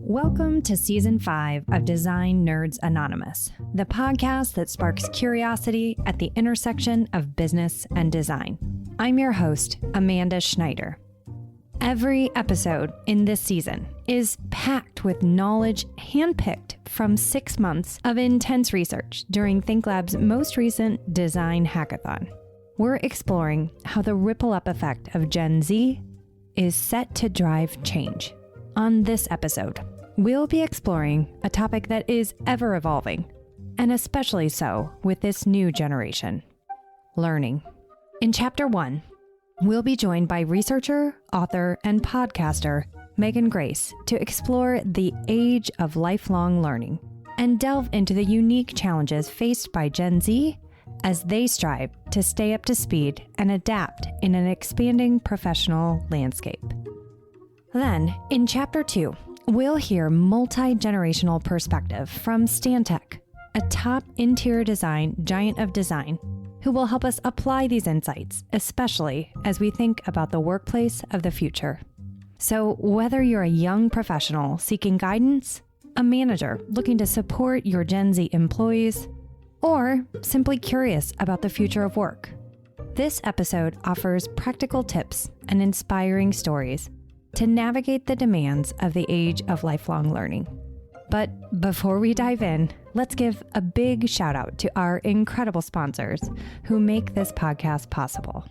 Welcome to Season 5 of Design Nerds Anonymous, the podcast that sparks curiosity at the intersection of business and design. I'm your host, Amanda Schneider. Every episode in this season is packed with knowledge handpicked from 6 months of intense research during ThinkLab's most recent design hackathon. We're exploring how the ripple-up effect of Gen Z is set to drive change. On this episode, we'll be exploring a topic that is ever evolving, and especially so with this new generation: learning. In Chapter 1, we'll be joined by researcher, author, and podcaster Megan Grace to explore the age of lifelong learning and delve into the unique challenges faced by Gen Z as they strive to stay up to speed and adapt in an expanding professional landscape. Then, in Chapter 2, we'll hear multi-generational perspective from Stantec, a top interior design giant of design, who will help us apply these insights, especially as we think about the workplace of the future. So whether you're a young professional seeking guidance, a manager looking to support your Gen Z employees, or simply curious about the future of work, this episode offers practical tips and inspiring stories to navigate the demands of the age of lifelong learning. But before we dive in, let's give a big shout out to our incredible sponsors who make this podcast possible.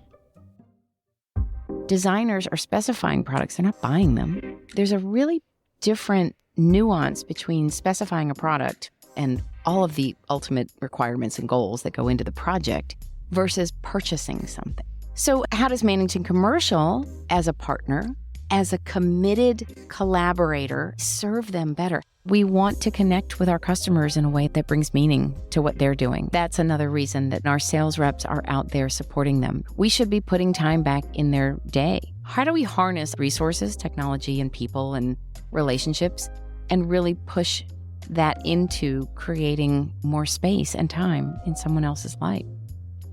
Designers are specifying products, they're not buying them. There's a really different nuance between specifying a product and all of the ultimate requirements and goals that go into the project versus purchasing something. So how does Managing Commercial, as a partner, as a committed collaborator, serve them better? We want to connect with our customers in a way that brings meaning to what they're doing. That's another reason that our sales reps are out there supporting them. We should be putting time back in their day. How do we harness resources, technology, and people and relationships and really push that into creating more space and time in someone else's life?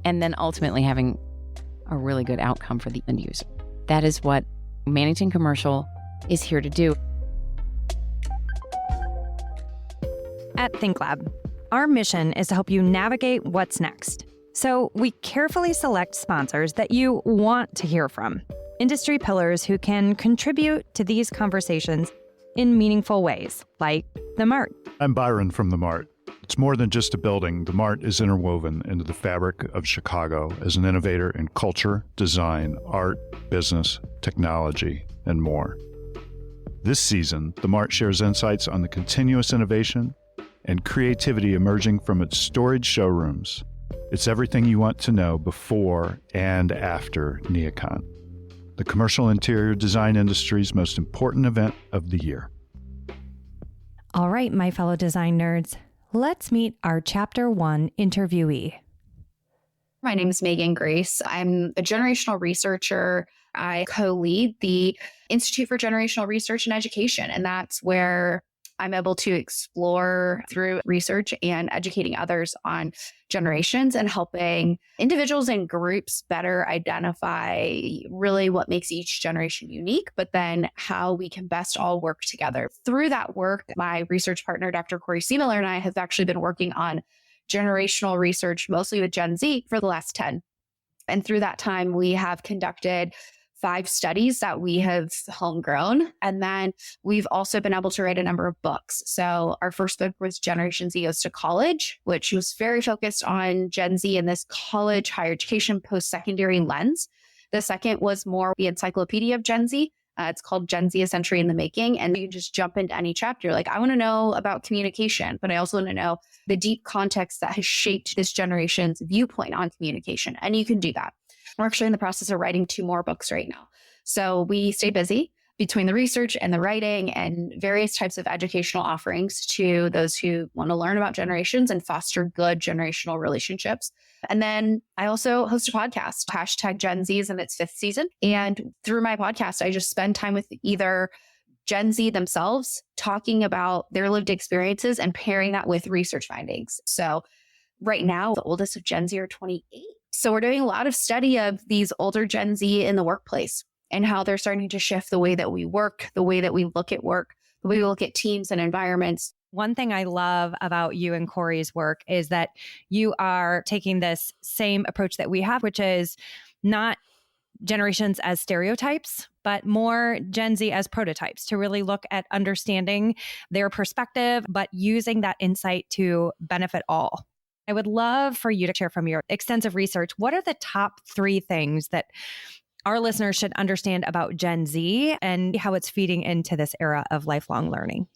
And then ultimately having a really good outcome for the end user. That is what Managing Commercial is here to do. At ThinkLab, our mission is to help you navigate what's next. So we carefully select sponsors that you want to hear from, industry pillars who can contribute to these conversations in meaningful ways, like the Mart. I'm Byron from the Mart. It's more than just a building. The Mart is interwoven into the fabric of Chicago as an innovator in culture, design, art, business, technology, and more. This season, the Mart shares insights on the continuous innovation and creativity emerging from its storage showrooms. It's everything you want to know before and after NeoCon, the commercial interior design industry's most important event of the year. All right, my fellow design nerds, let's meet our Chapter 1 interviewee. My name is Megan Grace. I'm a generational researcher. I co-lead the Institute for Generational Research and Education, and that's where I'm able to explore through research and educating others on generations and helping individuals and groups better identify really what makes each generation unique, but then how we can best all work together. Through that work, my research partner, Dr. Corey Seemiller, and I have actually been working on generational research, mostly with Gen Z, for the last 10. And through that time, we have conducted 5 studies that we have homegrown. And then we've also been able to write a number of books. So our first book was Generation Z Goes to College, which was very focused on Gen Z in this college, higher education, post-secondary lens. The second was more the encyclopedia of Gen Z. It's called Gen Z: A Century in the Making. And you can just jump into any chapter. Like, I want to know about communication, but I also want to know the deep context that has shaped this generation's viewpoint on communication. And you can do that. We're actually in the process of writing 2 more books right now. So we stay busy between the research and the writing and various types of educational offerings to those who want to learn about generations and foster good generational relationships. And then I also host a podcast, hashtag Gen Z is in its 5th season. And through my podcast, I just spend time with either Gen Z themselves talking about their lived experiences and pairing that with research findings. So right now, the oldest of Gen Z are 28. So we're doing a lot of study of these older Gen Z in the workplace and how they're starting to shift the way that we work, the way that we look at work, We look at teams and environments. One thing I love about you and Corey's work is that you are taking this same approach that we have, which is not generations as stereotypes, but more Gen Z as prototypes, to really look at understanding their perspective, but using that insight to benefit all. I would love for you to share from your extensive research, what are the top 3 things that our listeners should understand about Gen Z and how it's feeding into this era of lifelong learning?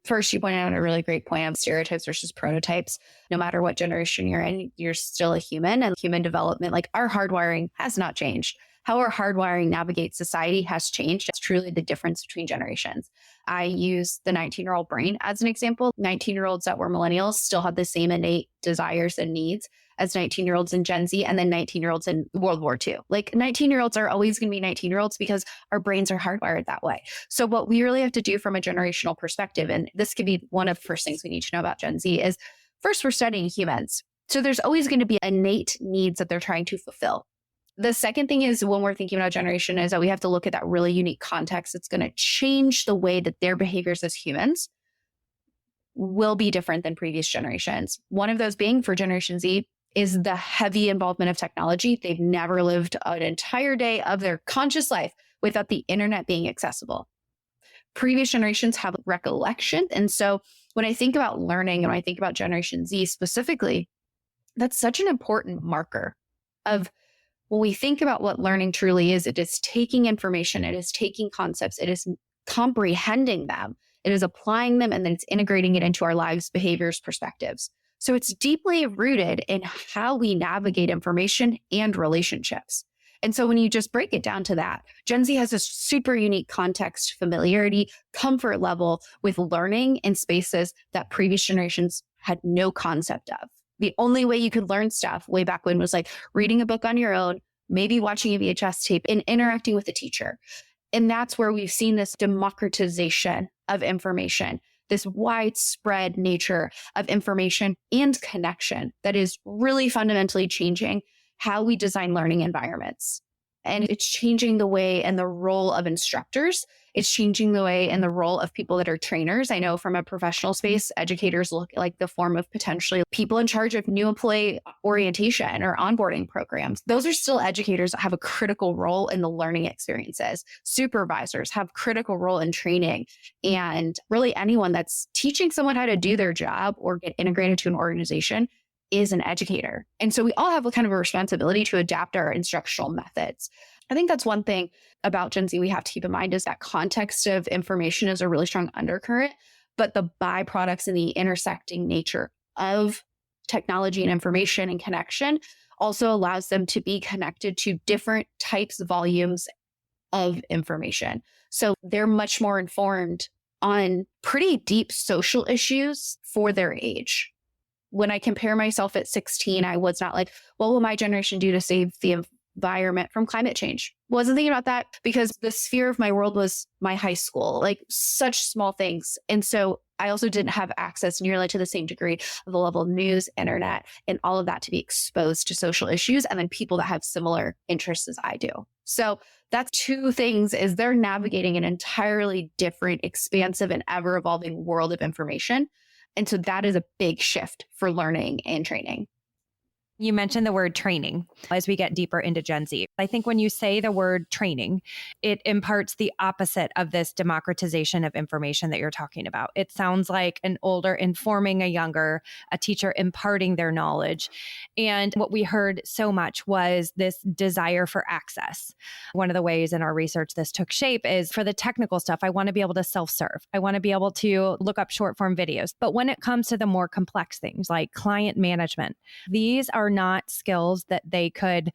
First, you pointed out a really great point of stereotypes versus prototypes. No matter what generation you're in, you're still a human, and human development, like our hardwiring has not changed. How our hardwiring navigates society has changed. It's truly the difference between generations. I use the 19-year-old brain as an example. 19-year-olds that were millennials still had the same innate desires and needs as 19-year-olds in Gen Z and then 19-year-olds in World War II. Like 19-year-olds are always going to be 19-year-olds because our brains are hardwired that way. So what we really have to do from a generational perspective, and this could be one of the first things we need to know about Gen Z, is first, we're studying humans. So there's always going to be innate needs that they're trying to fulfill. The second thing is, when we're thinking about generation, is that we have to look at that really unique context. It's going to change the way that their behaviors as humans will be different than previous generations. One of those being, for Generation Z, is the heavy involvement of technology. They've never lived an entire day of their conscious life without the internet being accessible. Previous generations have recollection. And so when I think about learning and when I think about Generation Z specifically, that's such an important marker of when we think about what learning truly is. It is taking information, it is taking concepts, it is comprehending them, it is applying them, and then it's integrating it into our lives, behaviors, perspectives. So it's deeply rooted in how we navigate information and relationships. And so when you just break it down to that, Gen Z has a super unique context, familiarity, comfort level with learning in spaces that previous generations had no concept of. The only way you could learn stuff way back when was like reading a book on your own, maybe watching a VHS tape, and interacting with a teacher. And that's where we've seen this democratization of information, this widespread nature of information and connection that is really fundamentally changing how we design learning environments. And it's changing the way and the role of instructors. It's changing the way and the role of people that are trainers. I know from a professional space, educators look like the form of potentially people in charge of new employee orientation or onboarding programs. Those are still educators that have a critical role in the learning experiences. Supervisors have critical role in training. And really anyone that's teaching someone how to do their job or get integrated to an organization is an educator. And so we all have a kind of a responsibility to adapt our instructional methods. I think that's one thing about Gen Z we have to keep in mind, is that context of information is a really strong undercurrent, but the byproducts and the intersecting nature of technology and information and connection also allows them to be connected to different types of volumes of information. So they're much more informed on pretty deep social issues for their age. When I compare myself at 16, I was not like, what will my generation do to save the environment from climate change? Wasn't thinking about that because the sphere of my world was my high school, like such small things. And so I also didn't have access nearly to the same degree of the level of news, internet, and all of that to be exposed to social issues and then people that have similar interests as I do. So that's two things, is they're navigating an entirely different, expansive, and ever-evolving world of information. And so that is a big shift for learning and training. You mentioned the word training as we get deeper into Gen Z. I think when you say the word training, it imparts the opposite of this democratization of information that you're talking about. It sounds like an older informing a younger, a teacher imparting their knowledge. And what we heard so much was this desire for access. One of the ways in our research this took shape is, for the technical stuff, I want to be able to self-serve. I want to be able to look up short form videos. But when it comes to the more complex things like client management, these are not skills that they could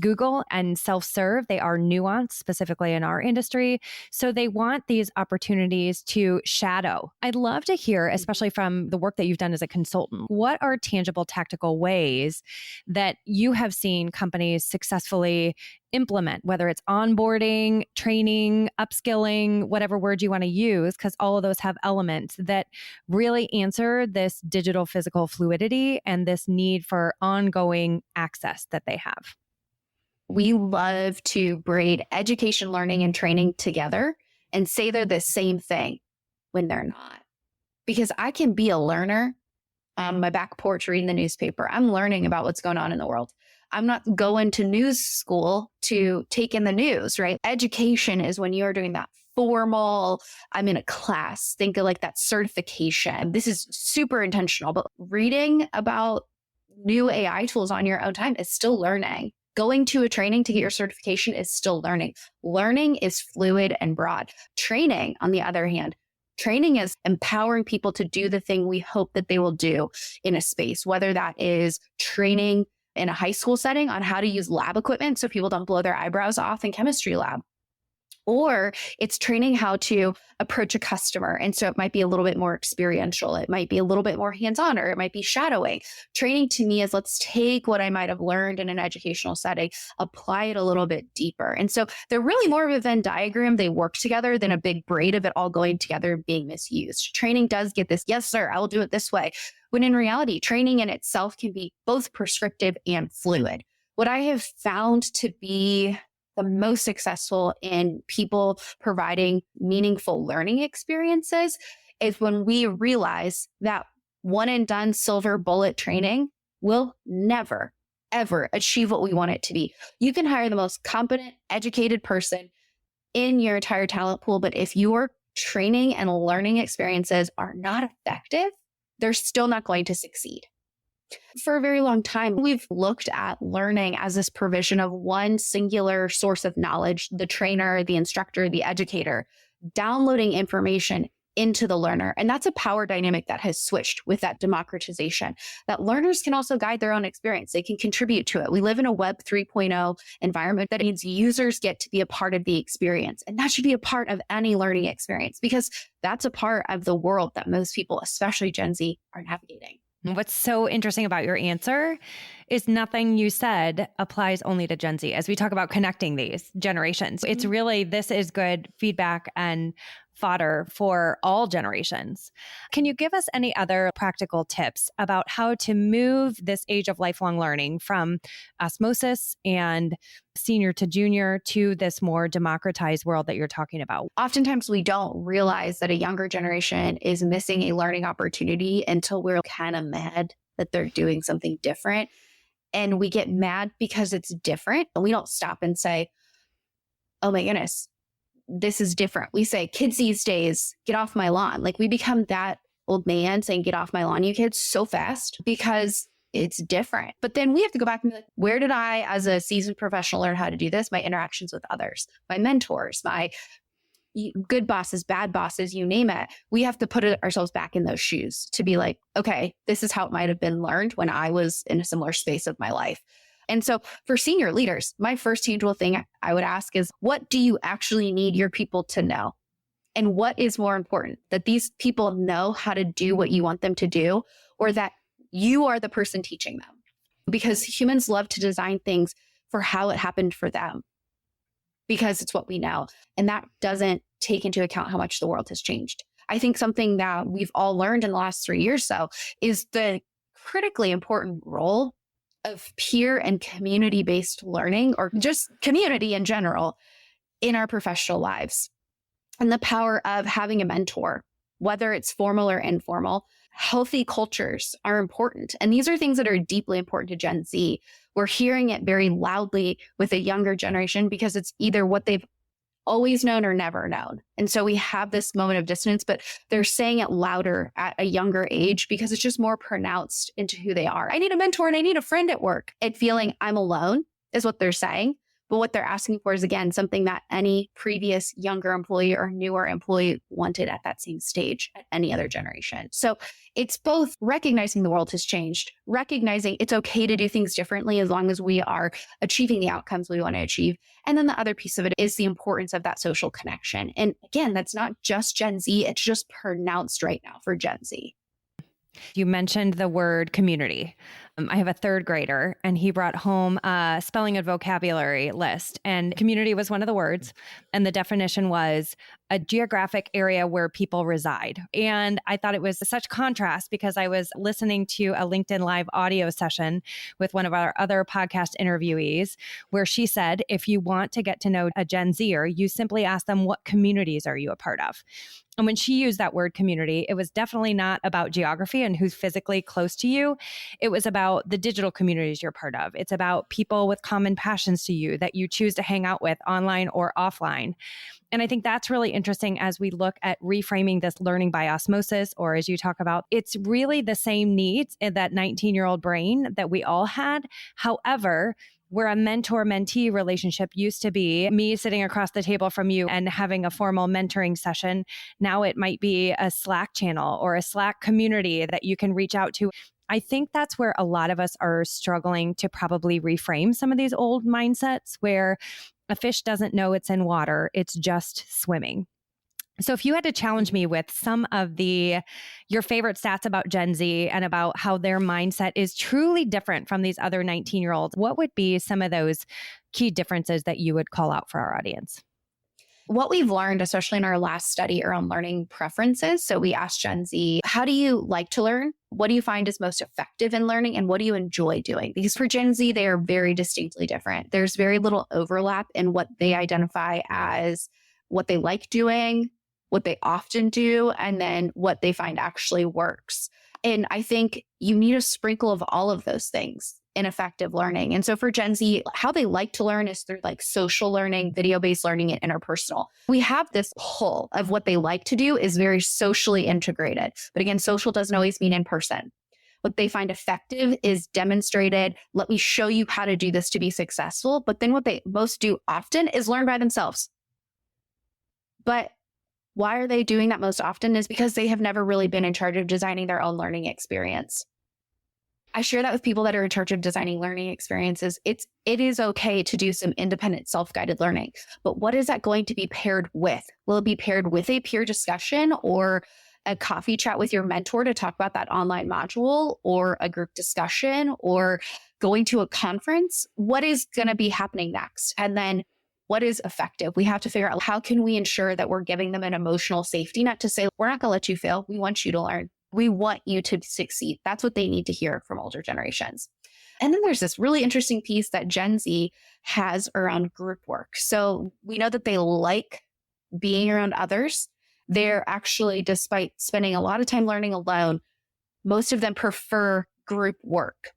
Google and self-serve. They are nuanced, specifically in our industry. So they want these opportunities to shadow. I'd love to hear, especially from the work that you've done as a consultant, what are tangible tactical ways that you have seen companies successfully implement, whether it's onboarding, training, upskilling, whatever word you want to use, because all of those have elements that really answer this digital physical fluidity and this need for ongoing access that they have. We love to braid education, learning, and training together and say they're the same thing. when they're not. Because I can be a learner on my back porch reading the newspaper. I'm learning about what's going on in the world. I'm not going to news school to take in the news, right? Education is when you're doing that formal, I'm in a class, think of like that certification. This is super intentional, but reading about new AI tools on your own time is still learning. Going to a training to get your certification is still learning. Learning is fluid and broad. Training, on the other hand, training is empowering people to do the thing we hope that they will do in a space, whether that is training in a high school setting on how to use lab equipment so people don't blow their eyebrows off in chemistry lab. Or it's training how to approach a customer. And so it might be a little bit more experiential. It might be a little bit more hands-on, or it might be shadowing. Training to me is let's take what I might have learned in an educational setting, apply it a little bit deeper. And so they're really more of a Venn diagram. They work together than a big braid of it all going together and being misused. Training does get this, yes, sir, I will do it this way. When in reality, training in itself can be both prescriptive and fluid. What I have found to be the most successful in people providing meaningful learning experiences is when we realize that one and done silver bullet training will never, ever achieve what we want it to be. You can hire the most competent, educated person in your entire talent pool, but if your training and learning experiences are not effective, they're still not going to succeed. For a very long time, we've looked at learning as this provision of one singular source of knowledge, the trainer, the instructor, the educator, downloading information into the learner. And that's a power dynamic that has switched with that democratization, that learners can also guide their own experience. They can contribute to it. We live in a Web 3.0 environment that means users get to be a part of the experience. And that should be a part of any learning experience because that's a part of the world that most people, especially Gen Z, are navigating. What's so interesting about your answer is nothing you said applies only to Gen Z. As we talk about connecting these generations, it's really, this is good feedback and fodder for all generations. Can you give us any other practical tips about how to move this age of lifelong learning from osmosis and senior to junior to this more democratized world that you're talking about? Oftentimes we don't realize that a younger generation is missing a learning opportunity until we're kind of mad that they're doing something different. And we get mad because it's different. And we don't stop and say, oh my goodness, this is different. We say, kids these days, get off my lawn. Like we become that old man saying, get off my lawn, you kids, so fast because it's different. But then we have to go back and be like, where did I, as a seasoned professional, learn how to do this? My interactions with others, my mentors, my good bosses, bad bosses, you name it. We have to put ourselves back in those shoes to be like, okay, this is how it might have been learned when I was in a similar space of my life. And so for senior leaders, my first tangible thing I would ask is, what do you actually need your people to know? And what is more important, that these people know how to do what you want them to do, or that you are the person teaching them? Because humans love to design things for how it happened for them, because it's what we know. And that doesn't take into account how much the world has changed. I think something that we've all learned in the last 3 years so is the critically important role of peer and community-based learning, or just community in general, in our professional lives. And the power of having a mentor, whether it's formal or informal. Healthy cultures are important. And these are things that are deeply important to Gen Z. We're hearing it very loudly with a younger generation because it's either what they've always known or never known. And so we have this moment of dissonance, but they're saying it louder at a younger age because it's just more pronounced into who they are. I need a mentor and I need a friend at work. And feeling I'm alone is what they're saying. But what they're asking for is, again, something that any previous younger employee or newer employee wanted at that same stage at any other generation. So it's both recognizing the world has changed, recognizing it's okay to do things differently as long as we are achieving the outcomes we want to achieve. And then the other piece of it is the importance of that social connection. And again, that's not just Gen Z, it's just pronounced right now for Gen Z. You mentioned the word community. I have a third grader, and he brought home a spelling and vocabulary list, and community was one of the words. And the definition was a geographic area where people reside. And I thought it was such contrast because I was listening to a LinkedIn Live audio session with one of our other podcast interviewees where she said, if you want to get to know a Gen Zer, you simply ask them, what communities are you a part of? And when she used that word community, it was definitely not about geography and who's physically close to you. It was about the digital communities you're part of. It's about people with common passions to you that you choose to hang out with online or offline. And I think that's really interesting as we look at reframing this learning by osmosis, or as you talk about, it's really the same needs in that 19-year-old brain that we all had. However, where a mentor-mentee relationship used to be me sitting across the table from you and having a formal mentoring session, now it might be a Slack channel or a Slack community that you can reach out to. I think that's where a lot of us are struggling to probably reframe some of these old mindsets where a fish doesn't know it's in water, it's just swimming. So if you had to challenge me with some of your favorite stats about Gen Z and about how their mindset is truly different from these other 19-year-olds, what would be some of those key differences that you would call out for our audience? What we've learned, especially in our last study around learning preferences. So we asked Gen Z, how do you like to learn? What do you find is most effective in learning? And what do you enjoy doing? Because for Gen Z, they are very distinctly different. There's very little overlap in what they identify as what they like doing, what they often do, and then what they find actually works. And I think you need a sprinkle of all of those things in effective learning. And so for Gen Z, how they like to learn is through like social learning, video-based learning, and interpersonal. We have this pull of what they like to do is very socially integrated. But again, social doesn't always mean in person. What they find effective is demonstrated. Let me show you how to do this to be successful. But then what they most do often is learn by themselves. But why are they doing that most often is because they have never really been in charge of designing their own learning experience. I share that with people that are in charge of designing learning experiences. It is okay to do some independent self-guided learning, but what is that going to be paired with? Will it be paired with a peer discussion or a coffee chat with your mentor to talk about that online module, or a group discussion, or going to a conference? What is going to be happening next? And then what is effective? We have to figure out how can we ensure that we're giving them an emotional safety net to say, we're not going to let you fail. We want you to learn. We want you to succeed. That's what they need to hear from older generations. And then there's this really interesting piece that Gen Z has around group work. So we know that they like being around others. They're actually, despite spending a lot of time learning alone, most of them prefer group work.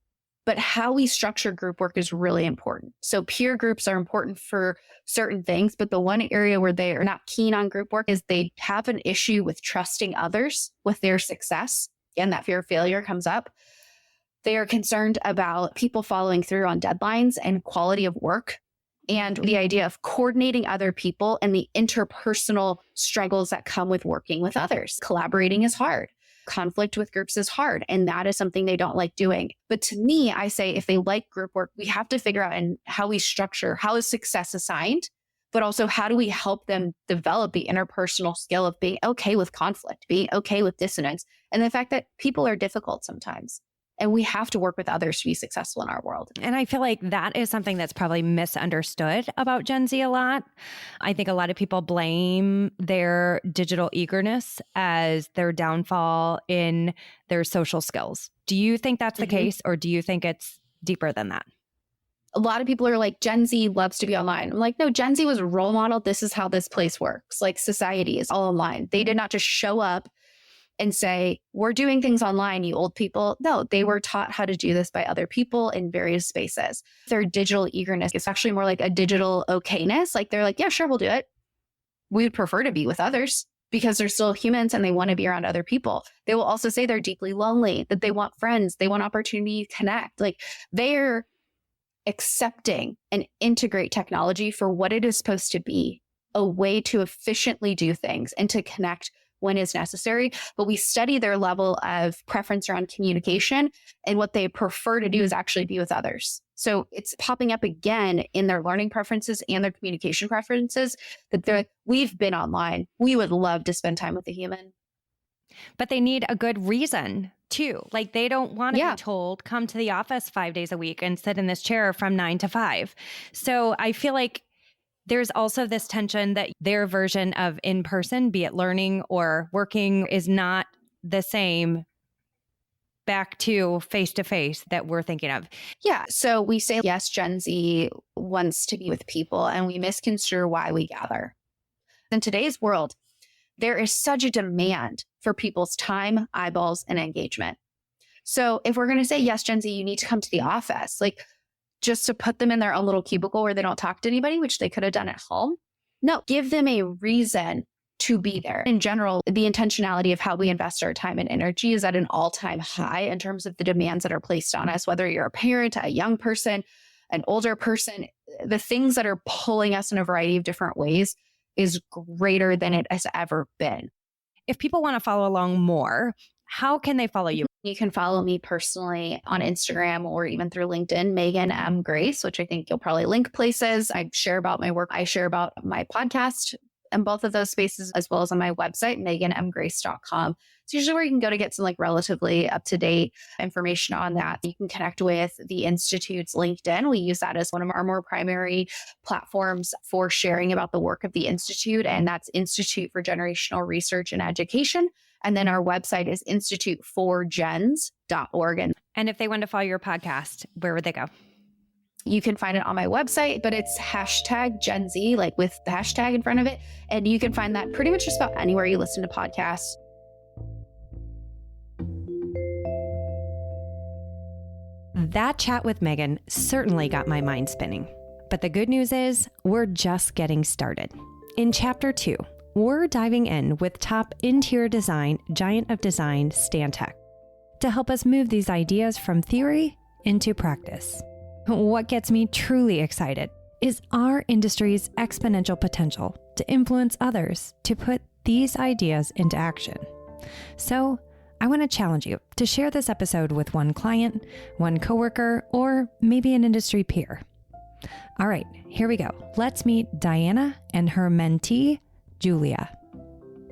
But how we structure group work is really important. So peer groups are important for certain things, but the one area where they are not keen on group work is they have an issue with trusting others with their success. Again, that fear of failure comes up. They are concerned about people following through on deadlines and quality of work, and the idea of coordinating other people and the interpersonal struggles that come with working with others. Collaborating is hard. Conflict with groups is hard, and that is something they don't like doing. But to me, I say if they like group work, we have to figure out how we structure, how is success assigned, but also how do we help them develop the interpersonal skill of being okay with conflict, being okay with dissonance, and the fact that people are difficult sometimes. And we have to work with others to be successful in our world. And I feel like that is something that's probably misunderstood about Gen Z a lot. I think a lot of people blame their digital eagerness as their downfall in their social skills. Do you think that's the case, or do you think it's deeper than that? A lot of people are like, Gen Z loves to be online. I'm like, no, Gen Z was a role model. This is how this place works. Like society is all online. They did not just show up and say, we're doing things online, you old people. No, they were taught how to do this by other people in various spaces. Their digital eagerness is actually more like a digital okayness. Like they're like, yeah, sure, we'll do it. We would prefer to be with others because they're still humans and they want to be around other people. They will also say they're deeply lonely, that they want friends, they want opportunity to connect. Like they're accepting and integrate technology for what it is supposed to be, a way to efficiently do things and to connect when is necessary. But we study their level of preference around communication, and what they prefer to do is actually be with others. So it's popping up again in their learning preferences and their communication preferences that we've been online. We would love to spend time with a human. But they need a good reason too. Like they don't want to be told, come to the office 5 days a week and sit in this chair from 9 to 5. So I feel like there's also this tension that their version of in-person, be it learning or working, is not the same back to face-to-face that we're thinking of. Yeah. So we say, yes, Gen Z wants to be with people, and we misconstrue why we gather. In today's world, there is such a demand for people's time, eyeballs, and engagement. So if we're going to say, yes, Gen Z, you need to come to the office, like just to put them in their own little cubicle where they don't talk to anybody, which they could have done at home. No, give them a reason to be there. In general, the intentionality of how we invest our time and energy is at an all-time high in terms of the demands that are placed on us, whether you're a parent, a young person, an older person. The things that are pulling us in a variety of different ways is greater than it has ever been. If people want to follow along more, how can they follow you? You can follow me personally on Instagram or even through LinkedIn, Megan M. Grace, which I think you'll probably link places. I share about my work. I share about my podcast in both of those spaces, as well as on my website, meganmgrace.com. It's usually where you can go to get some like relatively up-to-date information on that. You can connect with the Institute's LinkedIn. We use that as one of our more primary platforms for sharing about the work of the Institute, and that's Institute for Generational Research and Education. And then our website is instituteforgens.org. And if they want to follow your podcast, where would they go? You can find it on my website, but it's hashtag Gen Z, like with the hashtag in front of it. And you can find that pretty much just about anywhere you listen to podcasts. That chat with Megan certainly got my mind spinning. But the good news is we're just getting started. In Chapter 2, we're diving in with top interior design giant of design, Stantec, to help us move these ideas from theory into practice. What gets me truly excited is our industry's exponential potential to influence others to put these ideas into action. So I want to challenge you to share this episode with one client, one coworker, or maybe an industry peer. All right, here we go. Let's meet Diana and her mentee, Julia.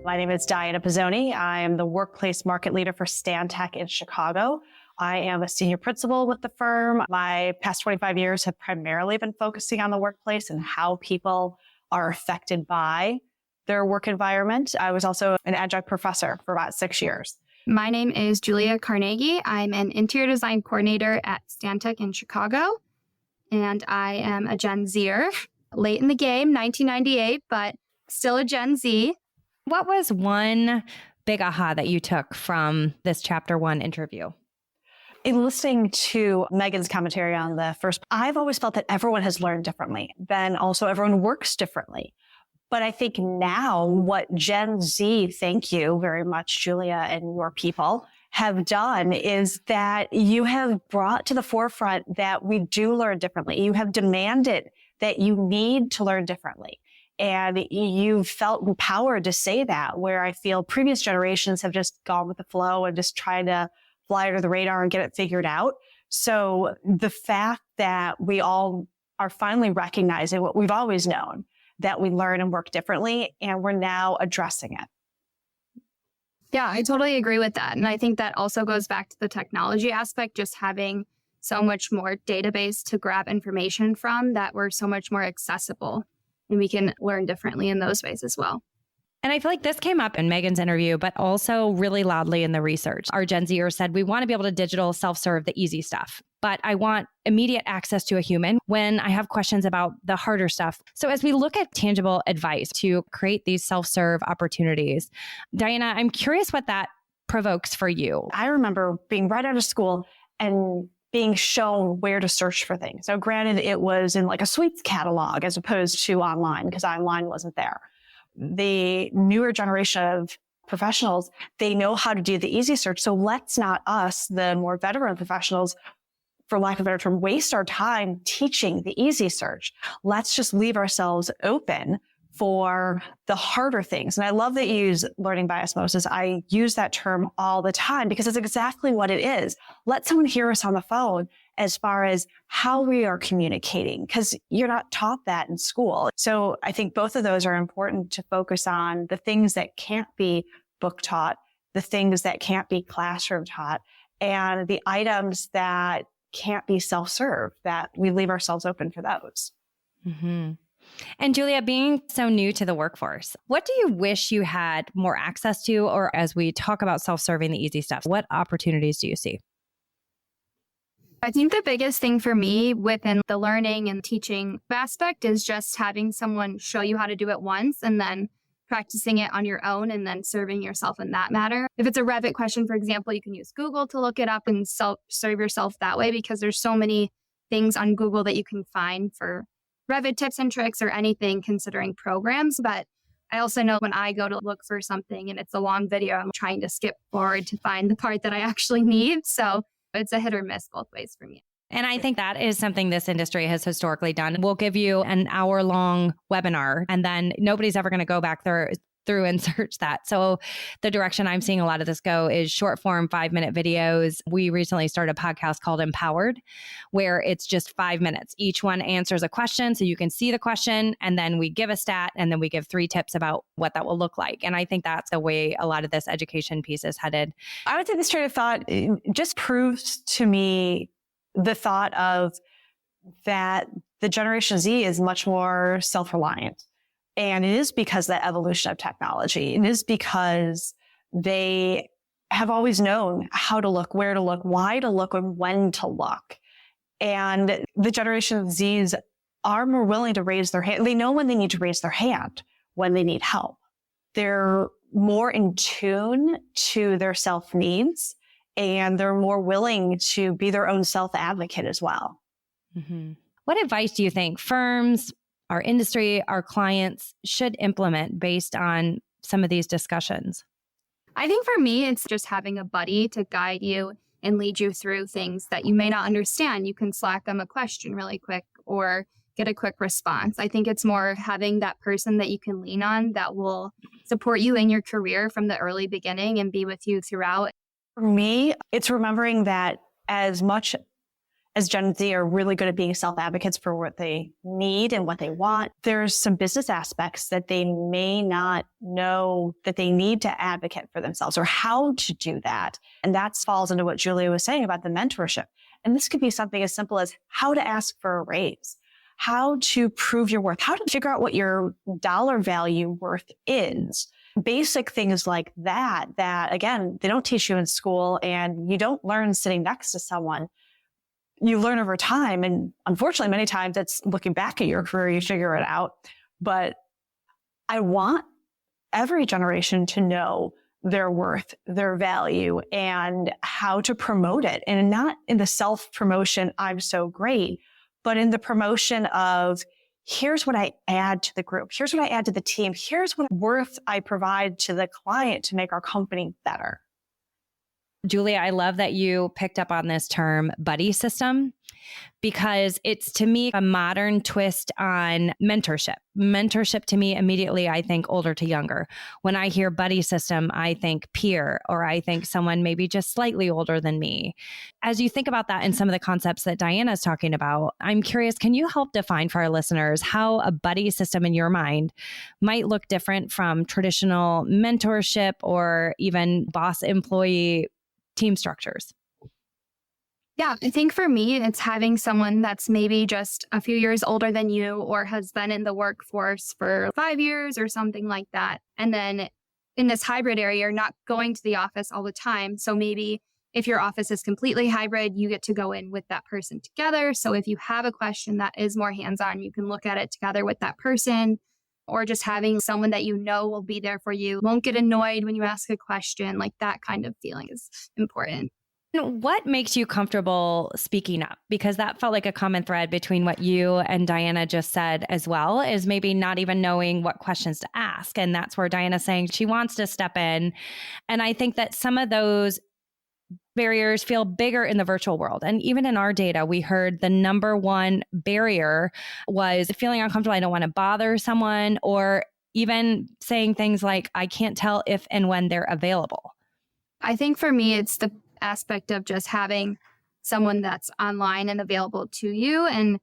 My name is Diana Pizzoni. I am the workplace market leader for Stantec in Chicago. I am a senior principal with the firm. My past 25 years have primarily been focusing on the workplace and how people are affected by their work environment. I was also an adjunct professor for about 6 years. My name is Julia Carnegie. I'm an interior design coordinator at Stantec in Chicago, and I am a Gen Zer. Late in the game, 1998, but still a Gen Z. What was one big aha that you took from this Chapter 1 interview? In listening to Megan's commentary on the first, I've always felt that everyone has learned differently. Then also everyone works differently. But I think now what Gen Z, thank you very much, Julia, and your people have done is that you have brought to the forefront that we do learn differently. You have demanded that you need to learn differently. And you felt empowered to say that, where I feel previous generations have just gone with the flow and just tried to fly under the radar and get it figured out. So the fact that we all are finally recognizing what we've always known, that we learn and work differently, and we're now addressing it. Yeah, I totally agree with that. And I think that also goes back to the technology aspect, just having so much more database to grab information from, that we're so much more accessible and we can learn differently in those ways as well. And I feel like this came up in Megan's interview, but also really loudly in the research. Our Gen Zers said, we want to be able to digital self-serve the easy stuff, but I want immediate access to a human when I have questions about the harder stuff. So as we look at tangible advice to create these self-serve opportunities, Diana, I'm curious what that provokes for you. I remember being right out of school and being shown where to search for things. So granted, it was in like a sweets catalog as opposed to online, because online wasn't there. The newer generation of professionals, they know how to do the easy search. So let's not us, the more veteran professionals, for lack of a better term, waste our time teaching the easy search. Let's just leave ourselves open for the harder things. And I love that you use learning by osmosis. I use that term all the time because it's exactly what it is. Let someone hear us on the phone as far as how we are communicating, because you're not taught that in school. So I think both of those are important to focus on, the things that can't be book taught the things that can't be classroom taught, and the items that can't be self-serve, that we leave ourselves open for those. Mm-hmm. And Julia, being so new to the workforce, what do you wish you had more access to? Or as we talk about self-serving, the easy stuff, what opportunities do you see? I think the biggest thing for me within the learning and teaching aspect is just having someone show you how to do it once and then practicing it on your own and then serving yourself in that matter. If it's a Revit question, for example, you can use Google to look it up and serve yourself that way, because there's so many things on Google that you can find for Revit tips and tricks or anything considering programs. But I also know when I go to look for something and it's a long video, I'm trying to skip forward to find the part that I actually need. So it's a hit or miss both ways for me. And I think that is something this industry has historically done. We'll give you an hour-long webinar, and then nobody's ever going to go back through and search that. So the direction I'm seeing a lot of this go is short form 5-minute videos. We recently started a podcast called Empowered, where it's just 5 minutes. Each one answers a question so you can see the question, and then we give a stat, and then we give 3 tips about what that will look like. And I think that's the way a lot of this education piece is headed. I would say this train of thought just proves to me the thought of that the Generation Z is much more self-reliant. And it is because of the evolution of technology. It is because they have always known how to look, where to look, why to look, and when to look. And the Generation Zs are more willing to raise their hand. They know when they need to raise their hand, when they need help. They're more in tune to their self-needs, and they're more willing to be their own self-advocate as well. Mm-hmm. What advice do you think firms, our industry, our clients should implement based on some of these discussions? I think for me, it's just having a buddy to guide you and lead you through things that you may not understand. You can Slack them a question really quick or get a quick response. I think it's more having that person that you can lean on that will support you in your career from the early beginning and be with you throughout. For me, it's remembering that as much as Gen Z are really good at being self-advocates for what they need and what they want, there's some business aspects that they may not know that they need to advocate for themselves or how to do that. And that falls into what Julia was saying about the mentorship. And this could be something as simple as how to ask for a raise, how to prove your worth, how to figure out what your dollar value worth is. Basic things like that again, they don't teach you in school, and you don't learn sitting next to someone. You learn over time. And unfortunately, many times it's looking back at your career, you figure it out. But I want every generation to know their worth, their value, and how to promote it. And not in the self-promotion, I'm so great, but in the promotion of, here's what I add to the group. Here's what I add to the team. Here's what worth I provide to the client to make our company better. Julia, I love that you picked up on this term buddy system, because it's, to me, a modern twist on mentorship. Mentorship to me, immediately, I think older to younger. When I hear buddy system, I think peer, or I think someone maybe just slightly older than me. As you think about that and some of the concepts that Diana's talking about, I'm curious, can you help define for our listeners how a buddy system in your mind might look different from traditional mentorship or even boss-employee team structures? Yeah, I think for me, it's having someone that's maybe just a few years older than you or has been in the workforce for 5 years or something like that. And then in this hybrid area, you're not going to the office all the time. So maybe if your office is completely hybrid, you get to go in with that person together. So if you have a question that is more hands-on, you can look at it together with that person. Or just having someone that you know will be there for you, won't get annoyed when you ask a question. Like, that kind of feeling is important. What makes you comfortable speaking up? Because that felt like a common thread between what you and Diana just said as well, is maybe not even knowing what questions to ask. And that's where Diana's saying she wants to step in. And I think that some of those barriers feel bigger in the virtual world. And even in our data, we heard the number one barrier was feeling uncomfortable. I don't want to bother someone, or even saying things like, I can't tell if and when they're available. I think for me, it's the aspect of just having someone that's online and available to you. And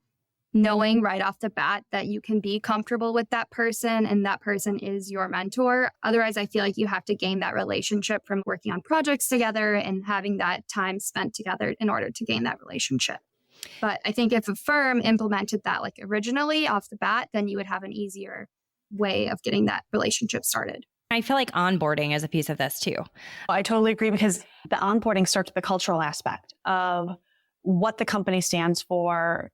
knowing right off the bat that you can be comfortable with that person and that person is your mentor. Otherwise, I feel like you have to gain that relationship from working on projects together and having that time spent together in order to gain that relationship. But I think if a firm implemented that like originally off the bat, then you would have an easier way of getting that relationship started. I feel like onboarding is a piece of this too. I totally agree, because the onboarding starts with the cultural aspect of what the company stands for,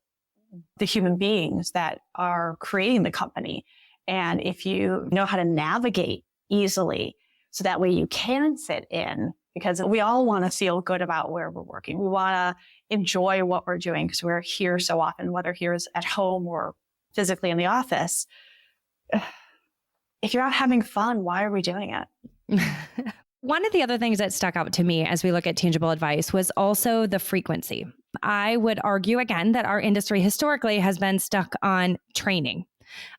the human beings that are creating the company. And if you know how to navigate easily, so that way you can fit in, because we all want to feel good about where we're working. We want to enjoy what we're doing because we're here so often, whether here is at home or physically in the office. If you're not having fun, why are we doing it? One of the other things that stuck out to me as we look at tangible advice was also the frequency. I would argue again that our industry historically has been stuck on training.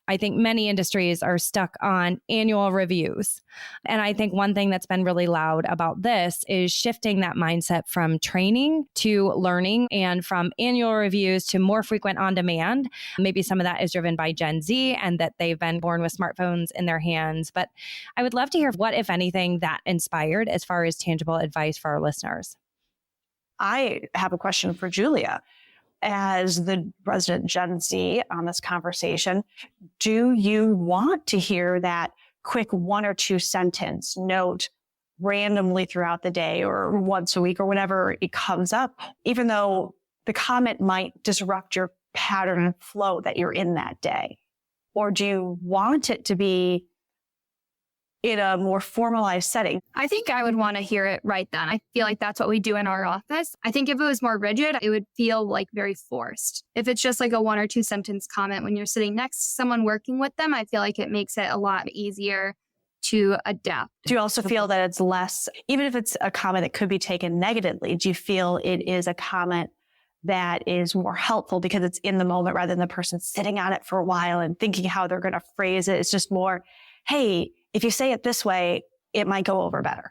I think many industries are stuck on annual reviews. And I think one thing that's been really loud about this is shifting that mindset from training to learning, and from annual reviews to more frequent on demand. Maybe some of that is driven by Gen Z and that they've been born with smartphones in their hands. But I would love to hear what, if anything, that inspired as far as tangible advice for our listeners. I have a question for Julia. As the resident Gen Z on this conversation, do you want to hear that quick 1 or 2 sentence note randomly throughout the day or once a week or whenever it comes up, even though the comment might disrupt your pattern and flow that you're in that day? Or do you want it to be in a more formalized setting? I think I would want to hear it right then. I feel like that's what we do in our office. I think if it was more rigid, it would feel like very forced. If it's just like a 1 or 2 sentence comment when you're sitting next to someone working with them, I feel like it makes it a lot easier to adapt. Do you also feel that it's less, even if it's a comment that could be taken negatively, do you feel it is a comment that is more helpful because it's in the moment rather than the person sitting on it for a while and thinking how they're going to phrase it? It's just more, hey, if you say it this way, it might go over better.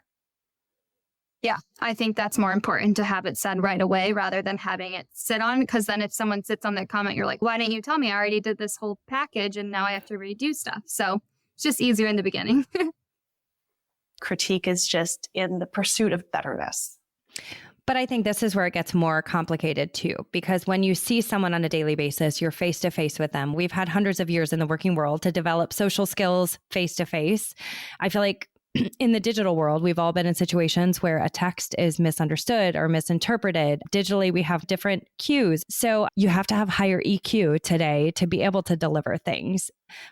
Yeah, I think that's more important to have it said right away rather than having it sit on. Because then if someone sits on that comment, you're like, why didn't you tell me? I already did this whole package and now I have to redo stuff. So it's just easier in the beginning. Critique is just in the pursuit of betterness. But I think this is where it gets more complicated too, because when you see someone on a daily basis, you're face to face with them. We've had hundreds of years in the working world to develop social skills face to face. I feel like in the digital world, we've all been in situations where a text is misunderstood or misinterpreted. Digitally, we have different cues. So you have to have higher EQ today to be able to deliver things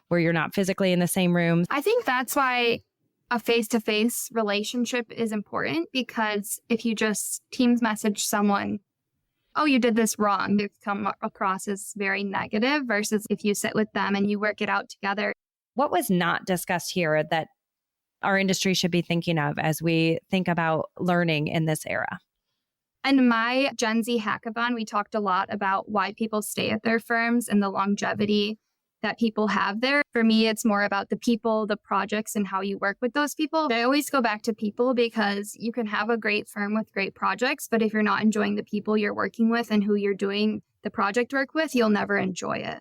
where you're not physically in the same room. I think that's why a face-to-face relationship is important, because if you just Teams message someone, oh, you did this wrong, it come across as very negative versus if you sit with them and you work it out together. What was not discussed here that our industry should be thinking of as we think about learning in this era? In my Gen Z hackathon, we talked a lot about why people stay at their firms and the longevity that people have there. For me, it's more about the people, the projects, and how you work with those people. I always go back to people because you can have a great firm with great projects, but if you're not enjoying the people you're working with and who you're doing the project work with, you'll never enjoy it.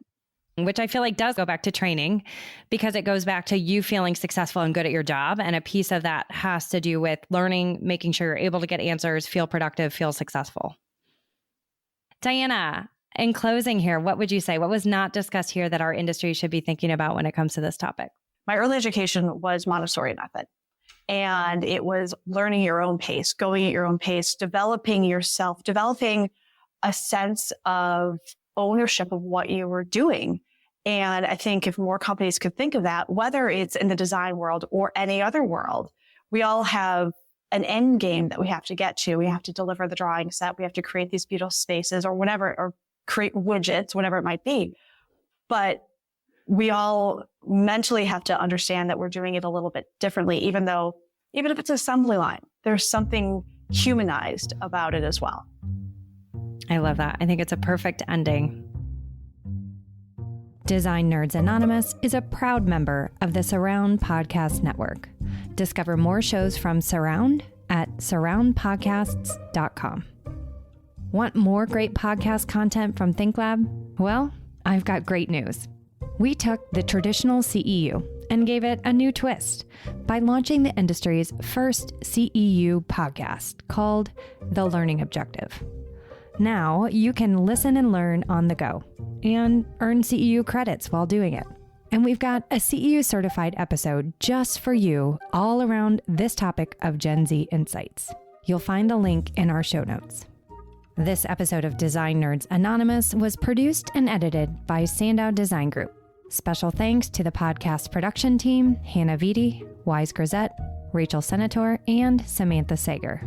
Which I feel like does go back to training, because it goes back to you feeling successful and good at your job. And a piece of that has to do with learning, making sure you're able to get answers, feel productive, feel successful. Diana, in closing here, what would you say? What was not discussed here that our industry should be thinking about when it comes to this topic? My early education was Montessori method. And it was learning your own pace, going at your own pace, developing yourself, developing a sense of ownership of what you were doing. And I think if more companies could think of that, whether it's in the design world or any other world, we all have an end game that we have to get to. We have to deliver the drawing set. We have to create these beautiful spaces or whatever, or create widgets, whatever it might be. But we all mentally have to understand that we're doing it a little bit differently, even if it's assembly line, there's something humanized about it as well. I love that. I think it's a perfect ending. Design Nerds Anonymous is a proud member of the Surround Podcast Network. Discover more shows from Surround at surroundpodcasts.com. Want more great podcast content from ThinkLab? Well, I've got great news. We took the traditional CEU and gave it a new twist by launching the industry's first CEU podcast called The Learning Objective. Now you can listen and learn on the go and earn CEU credits while doing it. And we've got a CEU certified episode just for you all around this topic of Gen Z insights. You'll find the link in our show notes. This episode of Design Nerds Anonymous was produced and edited by Sandow Design Group. Special thanks to the podcast production team, Hannah Vitti, Wise Grisette, Rachel Senator, and Samantha Sager.